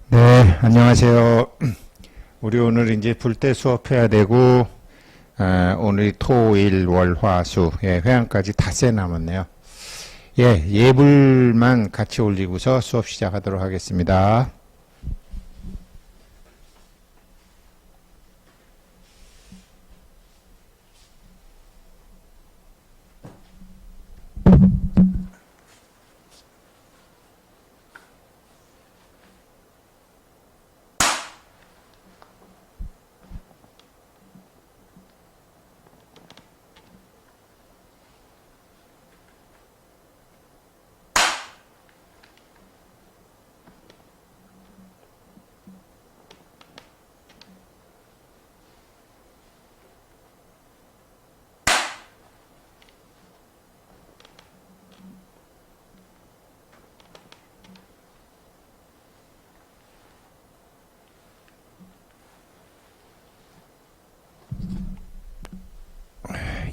네, 안녕하세요. 우리 오늘 이제 불때 수업해야 되고, 오늘이 토, 일, 월, 화, 수, 회항까지 닷새 남았네요. 예불만 같이 올리고서 수업 시작하도록 하겠습니다.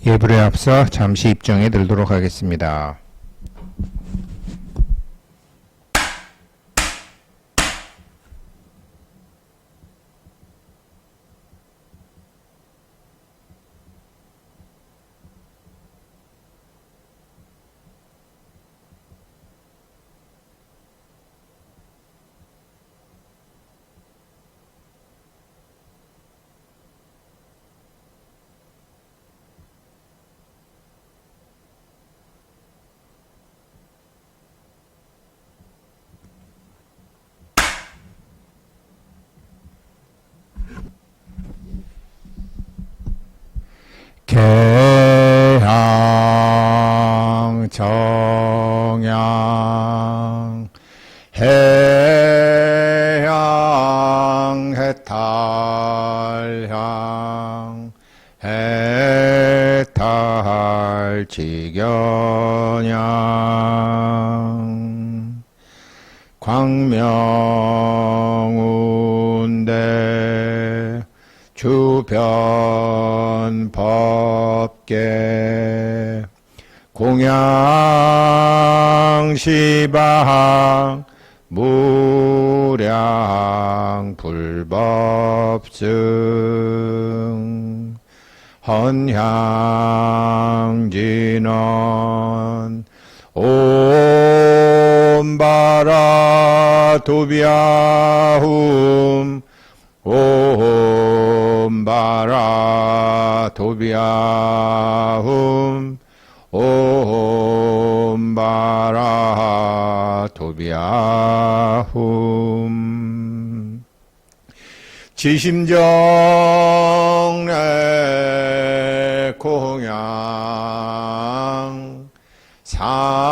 예불에 앞서 잠시 입장에 들도록 하겠습니다. 개항, 정양, 해양, 해탈향, 해탈, 직연양, 광명운대, 주변 법계, 공양시방, 무량, 불법승, 헌향진원, 옴바라 도비아훔, 옴바라 도비아훔, 옴바라 도비아훔. 지심정래 공양, 삼계도사,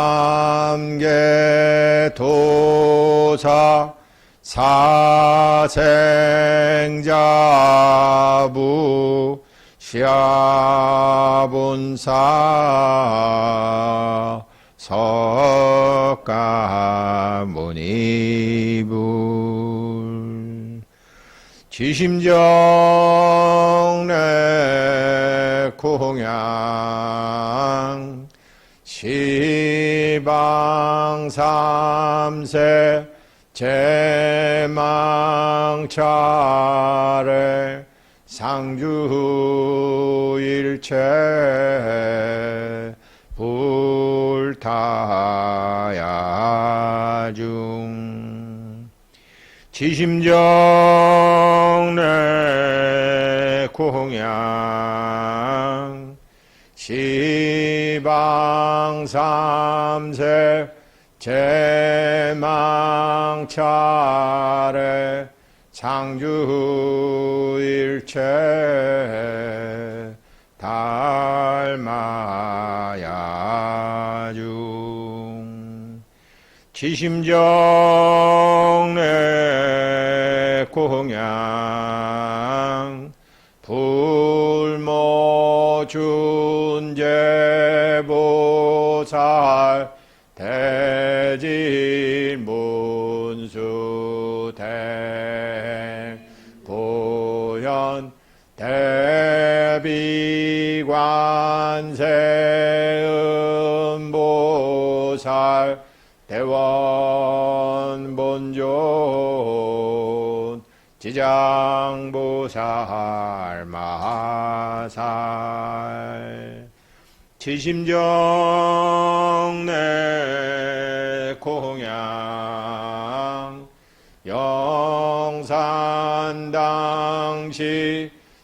사생자부, 시아본사, 석가모니불. 지심정래 공양, 시방삼세, 제망차례, 상주일체, 불타야중. 지심정래 공양, 시방삼세, 제망차례, 상주일체, 달마야중. 지심정래 공양, 불모준재보살, 대질문수대, 보현, 대비관세음보살, 대원본조, 지장보살 마살 지심정내 공양 영산당시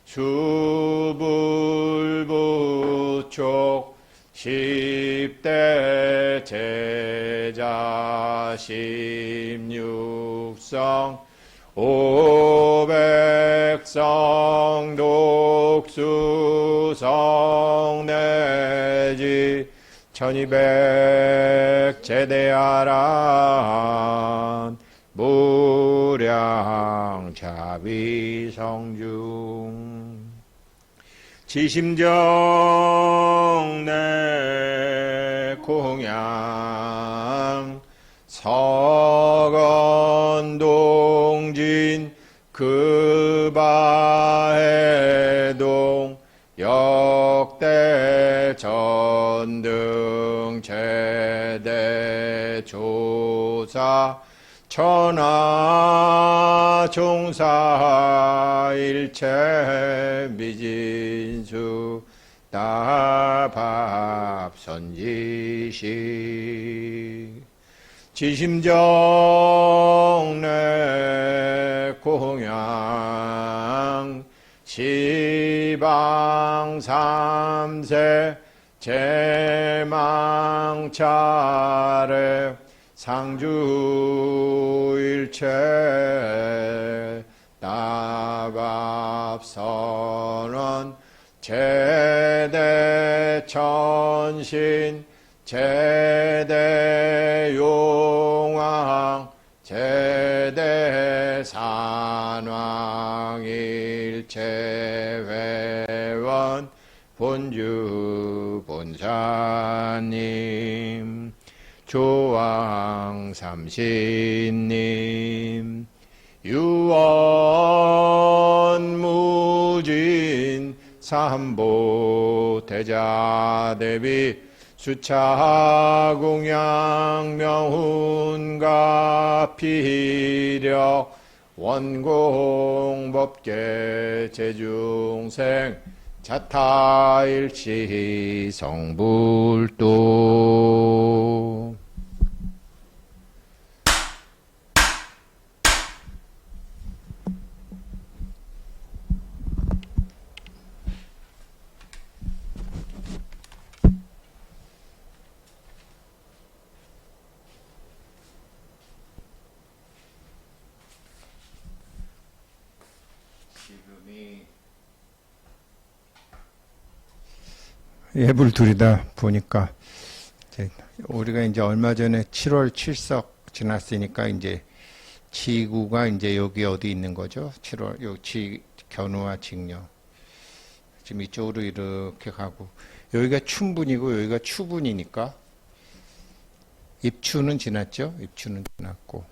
수불부촉 10대 제자 16성 500성 독수성 내지 1200 제대하란 무량 자비성중 지심정내 공양 서건동진 그바해동 역대 전등 제대 조사 천하 종사 일체 미진수 다밥 선지식 지심정내 공양 시방 삼세 제망차례 상주일체 나밥선언 제대천신 제대용왕 제대산왕일체회원 본주 본사님 조왕 삼신님 유언무진 삼보 대자대비 수차공양 명훈가 피력 원공법계 제중생 자타일치 성불도 예불 둘이다 보니까 우리가 이제 얼마 전에 7월 7석 지났으니까 이제 지구가 이제 여기 어디 있는 거죠? 7월 요 견우와 직녀 지금 이쪽으로 이렇게 가고 여기가 춘분이고 여기가 추분이니까 입추는 지났죠? 입추는 지났고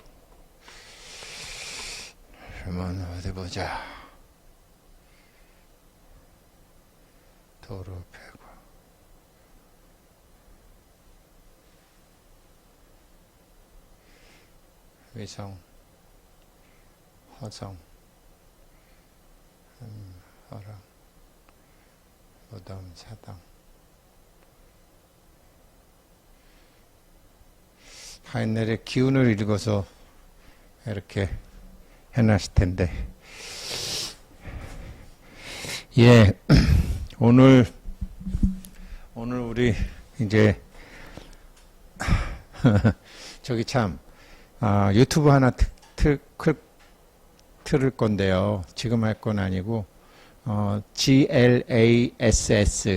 그러면 어디 보자. 도로 패고 위성 화성 화랑 무덤 사당 하늘의 기운을 읽어서 이렇게 해놨을 텐데 예 오늘 우리 이제 저기 참 유튜브 하나 틀을 건데요. 지금 할 건 아니고 GLASS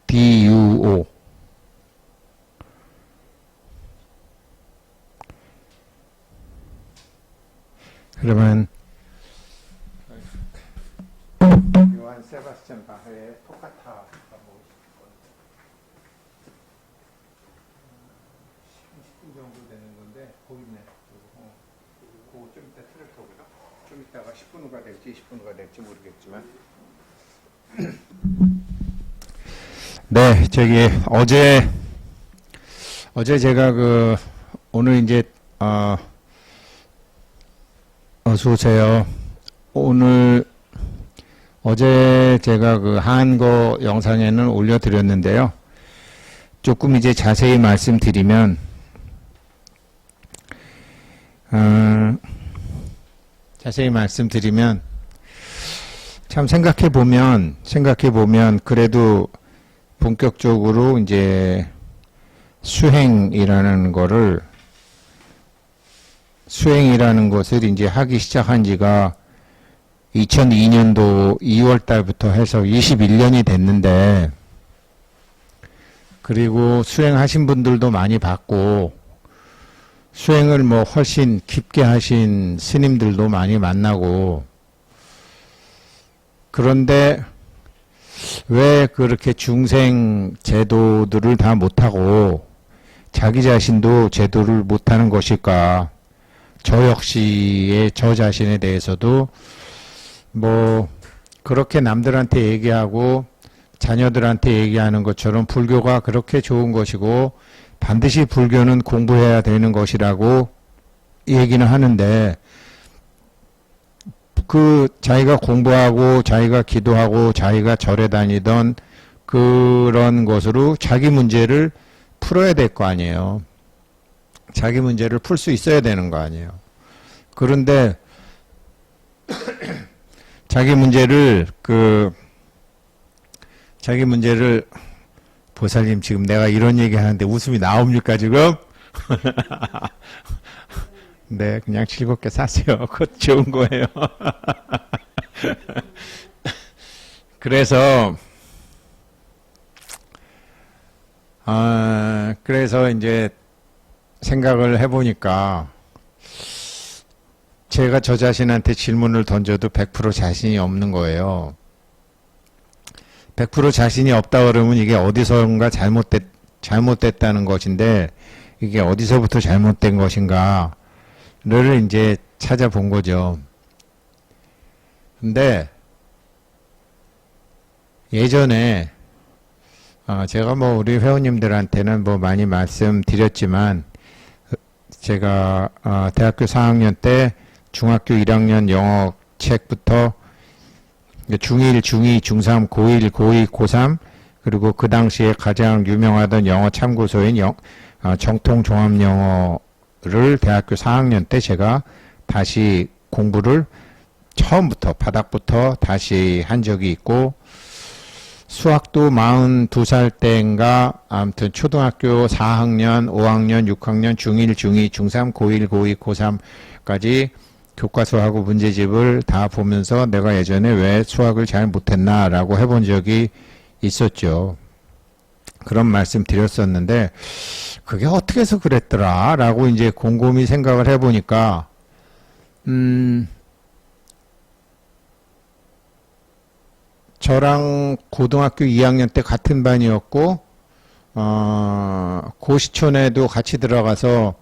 DUO 그러면 요한 세바스찬 바흐의 토카타 30분 정도 되는 건데 보이네. 그거 좀 이따 틀을 거고요. 좀 10분 후가 될지 20분 후가 될지 모르겠지만. 네, 어제 제가 오늘 이제 어서 오세요. 어제 제가 한거 영상에는 올려드렸는데요. 조금 이제 자세히 말씀드리면, 참 생각해보면 그래도 본격적으로 이제 수행이라는 것을 이제 하기 시작한 지가 2002년도 2월 달부터 해서 21년이 됐는데, 그리고 수행하신 분들도 많이 봤고, 수행을 훨씬 깊게 하신 스님들도 많이 만나고, 그런데 왜 그렇게 중생 제도들을 다 못하고 자기 자신도 제도를 못하는 것일까? 저 역시의 저 자신에 대해서도 그렇게 남들한테 얘기하고 자녀들한테 얘기하는 것처럼 불교가 그렇게 좋은 것이고 반드시 불교는 공부해야 되는 것이라고 얘기는 하는데, 자기가 공부하고 자기가 기도하고 자기가 절에 다니던 그런 것으로 자기 문제를 풀어야 될 거 아니에요. 자기 문제를 풀 수 있어야 되는 거 아니에요. 그런데 자기 문제를 보살님, 지금 내가 이런 얘기 하는데 웃음이 나옵니까 지금? 네, 그냥 즐겁게 사세요. 그것 좋은 거예요. 그래서 이제 생각을 해보니까 제가 저 자신한테 질문을 던져도 100% 자신이 없는 거예요. 100% 자신이 없다 그러면 이게 어디선가 잘못됐다는 것인데, 이게 어디서부터 잘못된 것인가를 이제 찾아본 거죠. 근데 예전에 제가 우리 회원님들한테는 많이 말씀드렸지만, 제가 대학교 4학년 때 중학교 1학년 영어 책부터 중1, 중2, 중3, 고1, 고2, 고3, 그리고 그 당시에 가장 유명하던 영어 참고서인 정통종합영어를 대학교 4학년 때 제가 다시 공부를 처음부터 바닥부터 다시 한 적이 있고, 수학도 42살 때인가 아무튼 초등학교 4학년, 5학년, 6학년, 중1, 중2, 중3, 고1, 고2, 고3까지 교과서하고 문제집을 다 보면서 내가 예전에 왜 수학을 잘 못했나 라고 해본 적이 있었죠. 그런 말씀 드렸었는데, 그게 어떻게 해서 그랬더라 라고 이제 곰곰이 생각을 해보니까 저랑 고등학교 2학년 때 같은 반이었고, 고시촌에도 같이 들어가서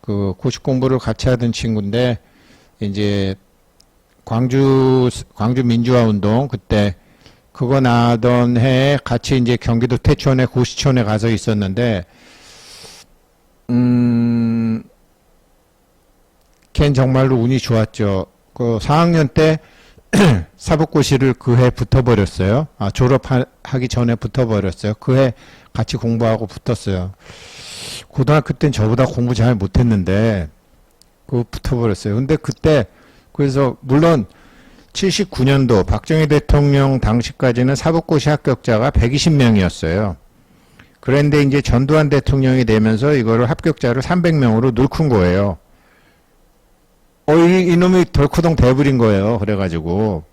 고시 공부를 같이 하던 친구인데, 이제 광주 민주화 운동 그때 그거 나던 해에 같이 이제 경기도 태촌에 고시촌에 가서 있었는데, 걘 정말로 운이 좋았죠. 4학년 때 사법고시를 그 해 붙어버렸어요. 졸업하기 전에 붙어버렸어요. 그 해 같이 공부하고 붙었어요. 고등학교 땐 저보다 공부 잘 못했는데 붙어버렸어요. 근데 그래서 물론 79년도 박정희 대통령 당시까지는 사법고시 합격자가 120명이었어요. 그런데 이제 전두환 대통령이 되면서 이거를 합격자를 300명으로 늘큰 거예요. 이놈이 덜커덩 돼버린 거예요. 그래가지고.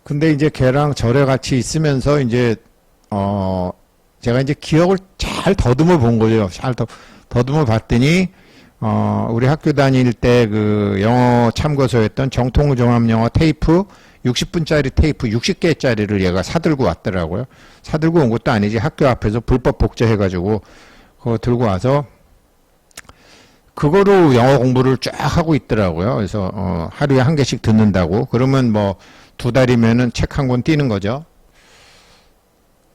근데 이제 걔랑 절에 같이 있으면서 이제, 제가 이제 기억을 잘 더듬어 본 거예요. 잘 더듬어 봤더니, 우리 학교 다닐 때 영어 참고서였던 정통종합영어 테이프, 60분짜리 테이프 60개짜리를 얘가 사들고 왔더라고요. 사들고 온 것도 아니지. 학교 앞에서 불법 복제해가지고, 그거 들고 와서, 그거로 영어 공부를 쫙 하고 있더라고요. 그래서 하루에 한 개씩 듣는다고. 그러면 뭐 2달이면은 책 한 권 띄는 거죠.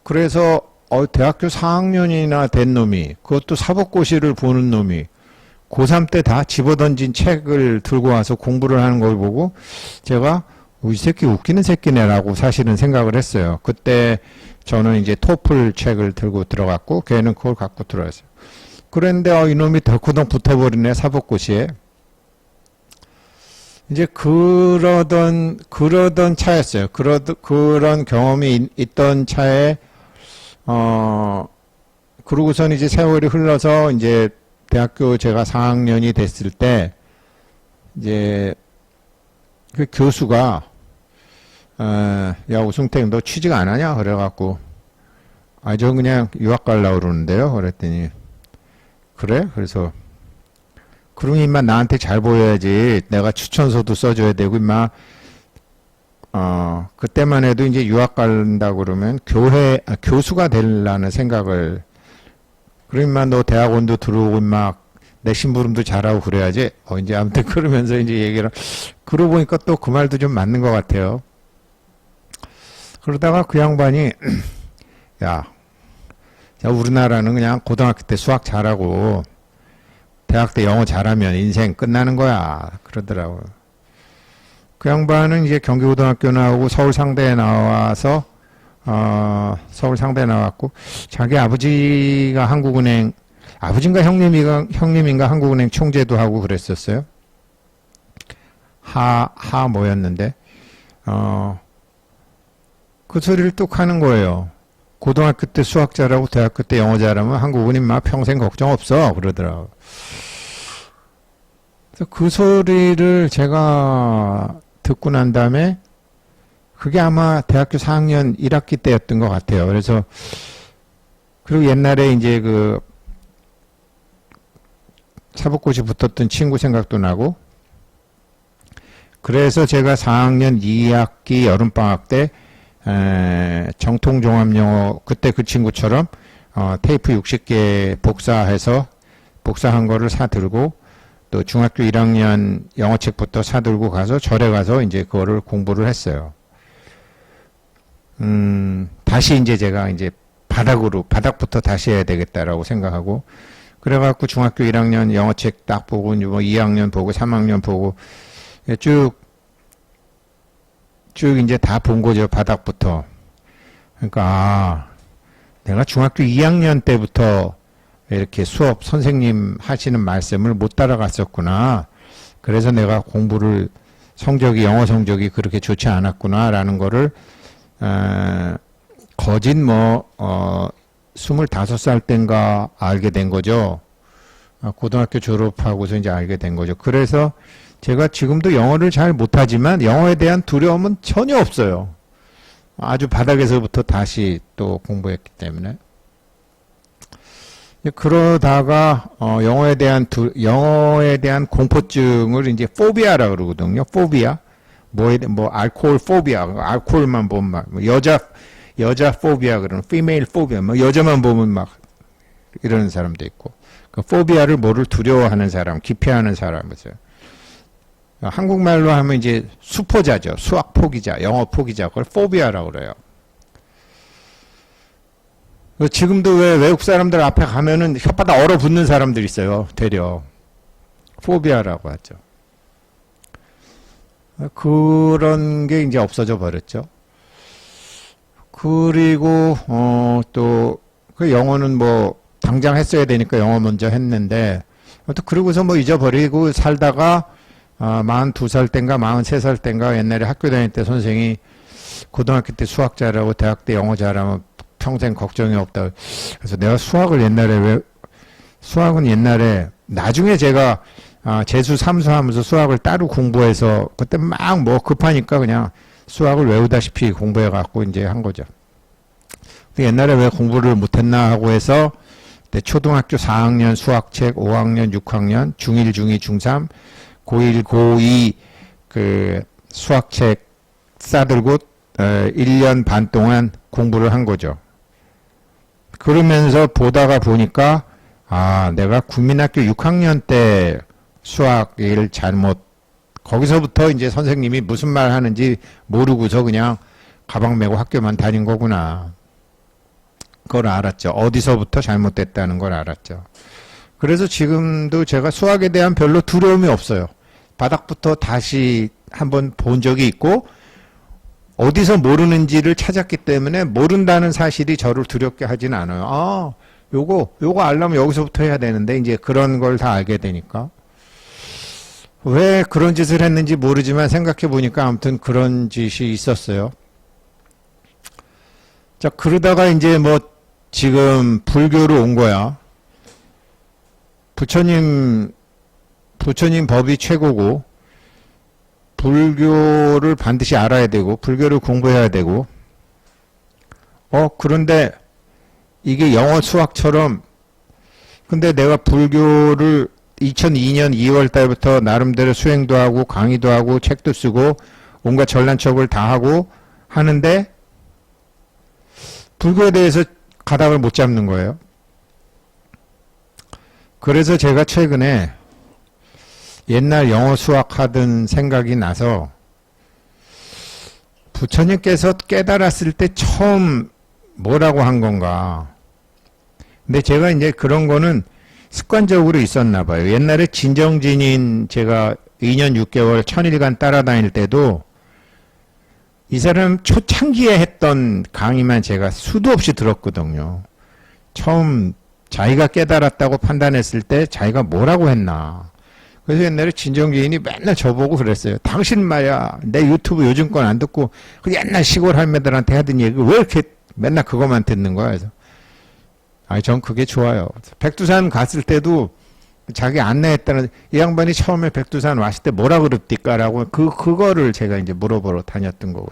그래서 대학교 4학년이나 된 놈이, 그것도 사법고시를 보는 놈이 고3 때 다 집어던진 책을 들고 와서 공부를 하는 걸 보고 제가 이 새끼 웃기는 새끼네라고 사실은 생각을 했어요. 그때 저는 이제 토플 책을 들고 들어갔고 걔는 그걸 갖고 들어왔어요. 그런데 이놈이 덜커덩 붙어버리네, 사법고시에. 이제 그러던 차였어요. 그런 경험이 있던 차에 그러고선 이제 세월이 흘러서 이제 대학교 제가 4학년이 됐을 때 이제 그 교수가 야 우승택 너 취직 안 하냐 그래갖고 저 그냥 유학 가려고 그러는데요. 그랬더니 그래? 그래서 그럼 임마 나한테 잘 보여야지. 내가 추천서도 써줘야 되고 임마 그때만 해도 이제 유학 간다 그러면 교수가 되려는 생각을, 그러면 너 대학원도 들어오고 막 내 심부름도 잘하고 그래야지. 이제 아무튼 그러면서 이제 얘기를, 그러고 보니까 또 그 말도 좀 맞는 것 같아요. 그러다가 그 양반이 야, 우리나라는 그냥 고등학교 때 수학 잘하고 대학 때 영어 잘하면 인생 끝나는 거야 그러더라고요. 그 양반은 이제 경기고등학교 나오고 서울상대에 나와서 서울상대에 나왔고 자기 아버지가 한국은행, 아버지인가 형님인가 한국은행 총재도 하고 그랬었어요. 뭐였는데 그 소리를 뚝 하는 거예요. 고등학교 때 수학 잘하고 대학교 때 영어 잘하면 한국은행 막 평생 걱정 없어 그러더라고요. 그 소리를 제가 듣고 난 다음에 그게 아마 대학교 4학년 1학기 때였던 것 같아요. 그래서 그리고 옛날에 이제 그 사법고시 붙었던 친구 생각도 나고, 그래서 제가 4학년 2학기 여름방학 때 정통종합영어, 그때 그 친구처럼 테이프 60개 복사한 거를 사들고 또 중학교 1학년 영어책부터 사들고 가서 절에 가서 이제 그거를 공부를 했어요. 다시 이제 제가 이제 바닥부터 다시 해야 되겠다라고 생각하고, 그래갖고 중학교 1학년 영어책 딱 보고, 뭐 2학년 보고, 3학년 보고, 쭉 이제 다 본 거죠, 바닥부터. 그러니까, 내가 중학교 2학년 때부터 이렇게 수업 선생님 하시는 말씀을 못 따라갔었구나. 그래서 내가 영어 성적이 그렇게 좋지 않았구나라는 거를, 거짓 25살 땐가 알게 된 거죠. 고등학교 졸업하고서 이제 알게 된 거죠. 그래서 제가 지금도 영어를 잘 못하지만 영어에 대한 두려움은 전혀 없어요. 아주 바닥에서부터 다시 또 공부했기 때문에. 그러다가 영어에 대한 공포증을 이제 포비아라 그러거든요. 포비아. 알코올 포비아. 알코올만 보면 막 여자 포비아 그러는, 피메일 포비아, 여자만 보면 막 이러는 사람도 있고, 그 포비아를 뭐를 두려워하는 사람, 기피하는 사람이죠. 한국말로 하면 이제 수포자죠. 수학 포기자, 영어 포기자, 그걸 포비아라고 그래요. 지금도 왜 외국 사람들 앞에 가면은 혓바닥 얼어붙는 사람들 있어요. 되려 포비아라고 하죠. 그런 게 이제 없어져 버렸죠. 그리고 또 그 영어는 뭐 당장 했어야 되니까 영어 먼저 했는데, 또 그러고서 뭐 잊어버리고 살다가 42살 땐가 43살 땐가 옛날에 학교 다닐 때 선생이 고등학교 때 수학 잘하고 대학 때 영어 잘하면 평생 걱정이 없다. 그래서 내가 수학은 옛날에 나중에 제가 재수 삼수하면서 수학을 따로 공부해서 그때 막 뭐 급하니까 그냥 수학을 외우다시피 공부해 갖고 이제 한 거죠. 옛날에 왜 공부를 못했나 하고 해서 초등학교 4학년 수학책, 5학년, 6학년, 중1, 중2, 중3, 고1, 고2 그 수학책 싸들고 1년 반 동안 공부를 한 거죠. 그러면서 보다가 보니까 아, 내가 국민학교 6학년 때 수학을 잘못, 거기서부터 이제 선생님이 무슨 말 하는지 모르고서 그냥 가방 메고 학교만 다닌 거구나. 그걸 알았죠. 어디서부터 잘못됐다는 걸 알았죠. 그래서 지금도 제가 수학에 대한 별로 두려움이 없어요. 바닥부터 다시 한번 본 적이 있고, 어디서 모르는지를 찾았기 때문에 모른다는 사실이 저를 두렵게 하진 않아요. 아, 요거 알려면 여기서부터 해야 되는데, 이제 그런 걸 다 알게 되니까. 왜 그런 짓을 했는지 모르지만 생각해 보니까 아무튼 그런 짓이 있었어요. 자, 그러다가 이제 뭐 지금 불교로 온 거야. 부처님 법이 최고고, 불교를 반드시 알아야 되고, 불교를 공부해야 되고, 그런데 이게 영어 수학처럼, 근데 내가 불교를 2002년 2월 달부터 나름대로 수행도 하고, 강의도 하고, 책도 쓰고, 온갖 전란척을 다 하고 하는데, 불교에 대해서 가닥을 못 잡는 거예요. 그래서 제가 최근에 옛날 영어 수학 하던 생각이 나서 부처님께서 깨달았을 때 처음 뭐라고 한 건가. 근데 제가 이제 그런 거는 습관적으로 있었나 봐요. 옛날에 진정진인 제가 2년 6개월 1000일간 따라다닐 때도 이 사람 초창기에 했던 강의만 제가 수도 없이 들었거든요. 처음 자기가 깨달았다고 판단했을 때 자기가 뭐라고 했나. 그래서 옛날에 진정기인이 맨날 저보고 그랬어요. 당신 말이야, 내 유튜브 요즘 건 안 듣고 그 옛날 시골 할매들한테 하던 얘기 왜 이렇게 맨날 그것만 듣는 거야. 그래서 전 그게 좋아요. 백두산 갔을 때도 자기 안내했다는, 이 양반이 처음에 백두산 왔을 때 뭐라 그랬디까라고 그거를 제가 이제 물어보러 다녔던 거거든요.